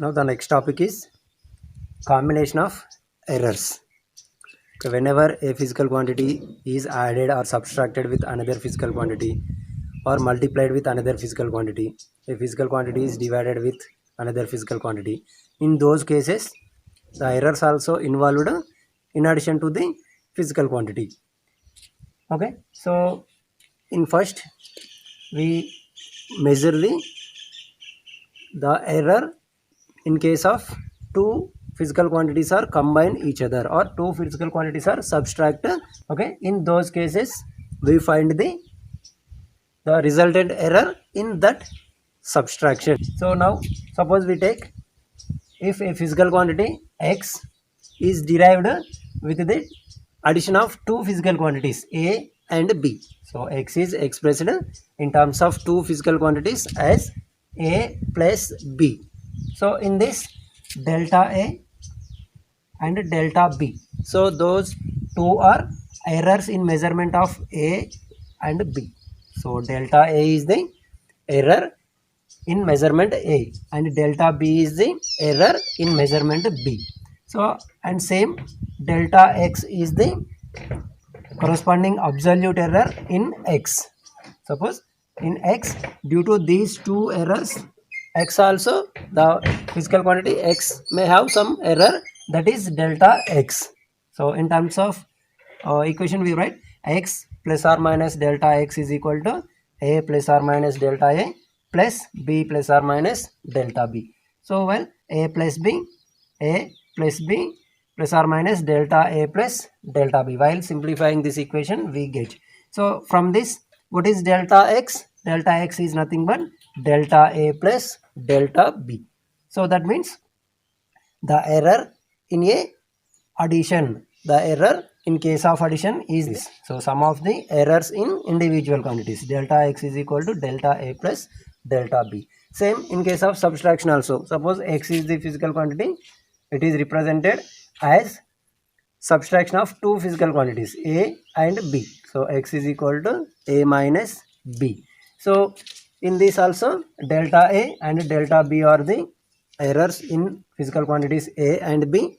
Now the next topic is combination of errors. So whenever a physical quantity is added or subtracted with another physical quantity or multiplied with another physical quantity, a physical quantity is divided with another physical quantity. In those cases, the errors also involved in addition to the physical quantity. Okay, so in first we measure the error in case of two physical quantities are combined each other or two physical quantities are subtracted. Okay, in those cases we find the resultant error in that subtraction. So now suppose we take, if a physical quantity x is derived with the addition of two physical quantities a and b, so x is expressed in terms of two physical quantities as a plus b. So in this delta a and delta b, so those two are errors in measurement of a and b. So delta a is the error in measurement A and delta B is the error in measurement B. So and same delta X is the corresponding absolute error in X. Suppose in X, due to these two errors, X also, the physical quantity X may have some error, that is delta X. So in terms of equation we write X plus or minus delta X is equal to A plus or minus delta A plus B plus or minus delta B. So well, A plus B plus or minus delta A plus delta B. While simplifying this equation we get. So from this, what is delta X? Delta X is nothing but delta A plus delta B. So that means the error in a addition, the error in case of addition is this. So sum of the errors in individual quantities, delta X is equal to delta A plus delta B. Same in case of subtraction also. Suppose X is the physical quantity, it is represented as subtraction of two physical quantities A and B. So X is equal to A minus B. So in this also delta A and delta B are the errors in physical quantities A and B,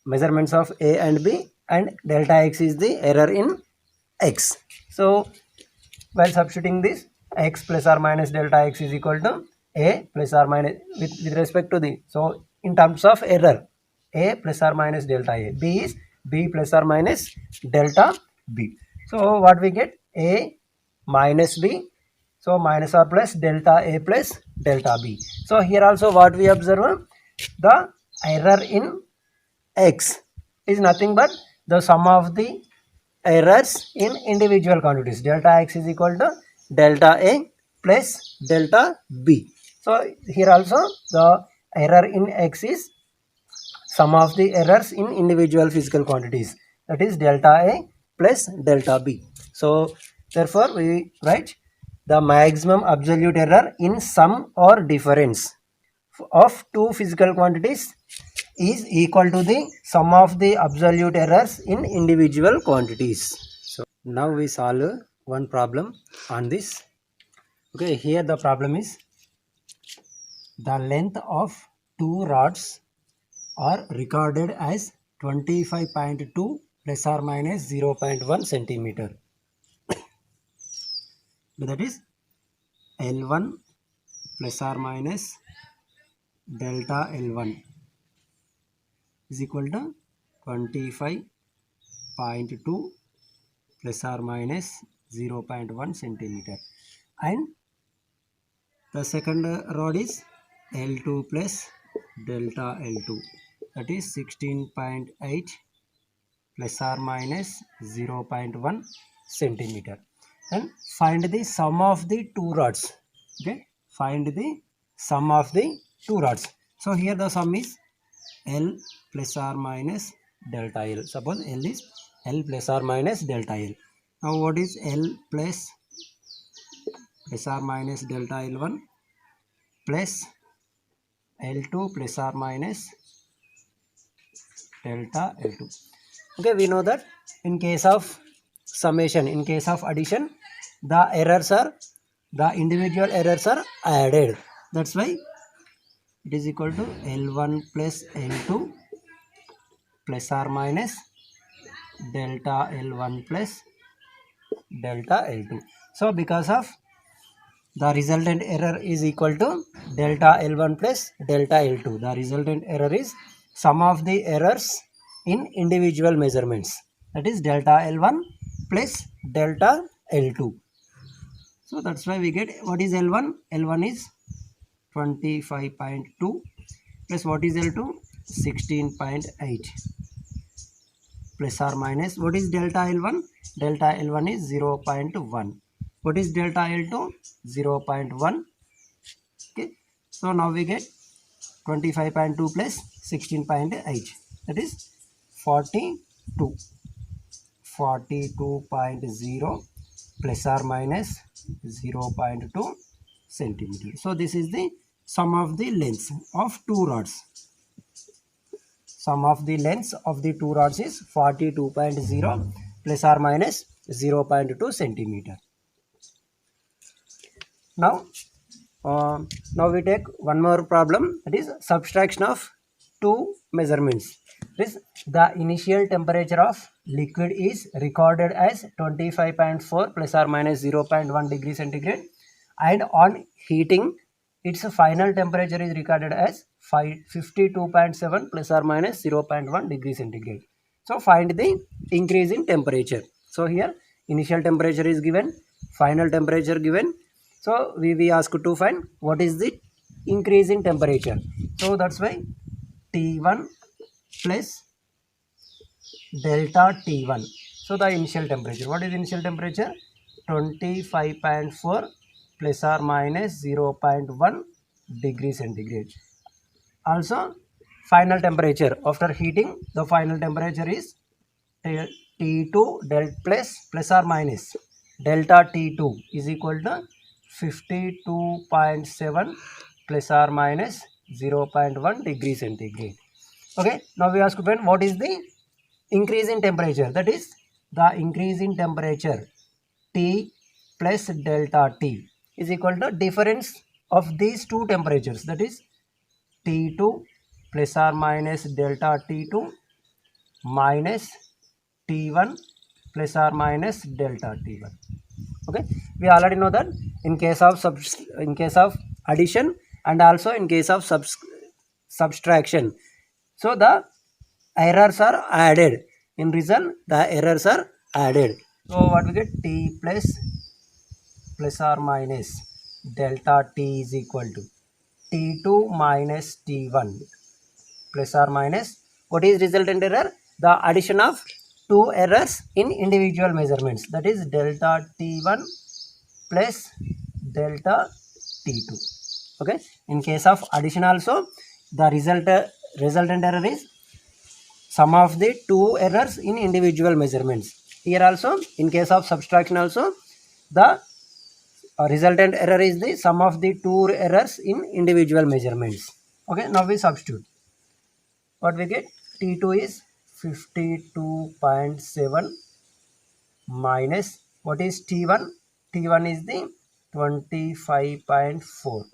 measurements of A and B, and delta X is the error in X. So while substituting this, X plus or minus delta X is equal to A plus or minus with respect to the, so in terms of error, A plus or minus delta A, B is B plus or minus delta B. So what we get? A minus B, so minus or plus delta A plus delta B. So here also what we observe, the error in X is nothing but the sum of the errors in individual quantities. Delta X is equal to delta A plus delta B. So here also the error in X is sum of the errors in individual physical quantities, that is delta A plus delta B. So therefore we write the maximum absolute error in sum or difference of two physical quantities is equal to the sum of the absolute errors in individual quantities. So now we solve one problem on this. Okay, here the problem is the length of two rods are recorded as 25.2 plus or minus 0.1 centimeter. That is L1 plus or minus delta L1 is equal to 25.2 plus or minus 0.1 centimeter, and the second rod is L2 plus delta L2, that is 16.8 plus or minus 0.1 centimeter, and find the sum of the two rods. Okay, find the sum of the two rods. So here the sum is L plus or minus delta L. Suppose L is L plus or minus delta L. Now what is L plus or minus delta L1 plus L2 plus or minus delta L2. Okay, we know that in case of summation, in case of addition, the individual errors are added. That's why it is equal to L1 plus L2 plus or minus delta L1 plus delta L2. So because of the resultant error is equal to delta L1 plus delta L2. The resultant error is sum of the errors in individual measurements, that is delta L1 plus delta L2. So that's why we get, what is L1? L1 is 25.2 plus what is L2? 16.8 plus or minus, what is delta L1? Delta L1 is 0.1. What is delta L2? 0.1. Okay, so now we get 25.2 plus 16.8, that is 42. 42.0 plus or minus 0.2 centimeter. So this is the sum of the lengths of two rods. Sum of the lengths of the two rods is 42.0 plus or minus 0.2 centimeter. Now we take one more problem, that is subtraction of two measurements. This, the initial temperature of liquid is recorded as 25.4 plus or minus 0.1 degree centigrade, and on heating its final temperature is recorded as 52.7 plus or minus 0.1 degree centigrade. So find the increase in temperature. So here initial temperature is given, final temperature given. So we ask to find what is the increase in temperature. So that's why T1 plus delta T1. So the initial temperature, what is initial temperature? 25.4 plus or minus 0.1 degree centigrade. Also final temperature after heating, the final temperature is T2 plus or minus delta T2 is equal to 52.7 plus or minus 0.1 degree centigrade. Okay, now we ask when what is the increase in temperature, that is the increase in temperature T plus delta T is equal to difference of these two temperatures, that is T2 plus or minus delta T2 minus T1 plus or minus delta T1. Okay, we already know that in case of addition and also in case of subtraction, so the errors are added. In result, the errors are added. So what we get? T plus or minus delta T is equal to T2 minus T1 plus or minus, what is resultant error? The addition of two errors in individual measurements, that is delta T1 plus delta T2. Okay, in case of addition also, the resultant error is sum of the two errors in individual measurements. Here also in case of subtraction also, the resultant error is the sum of the two errors in individual measurements. Okay, now we substitute. What we get? T2 is 52.7 minus, what is T1? T1 is the 25.4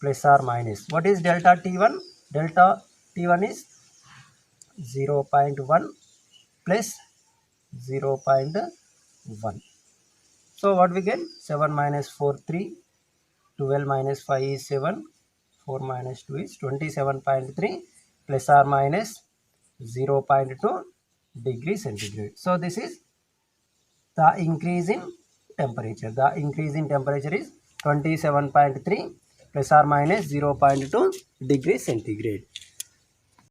plus or minus, what is delta T1? Delta T1 is 0.1 plus 0.1. So what we get? 7 minus 4, 3. 12 minus 5 is 7. 4 minus 2 is 27.3 plus or minus 0.2 degree centigrade. So this is the increase in temperature. The increase in temperature is 27.3 plus or minus 0.2 degree centigrade.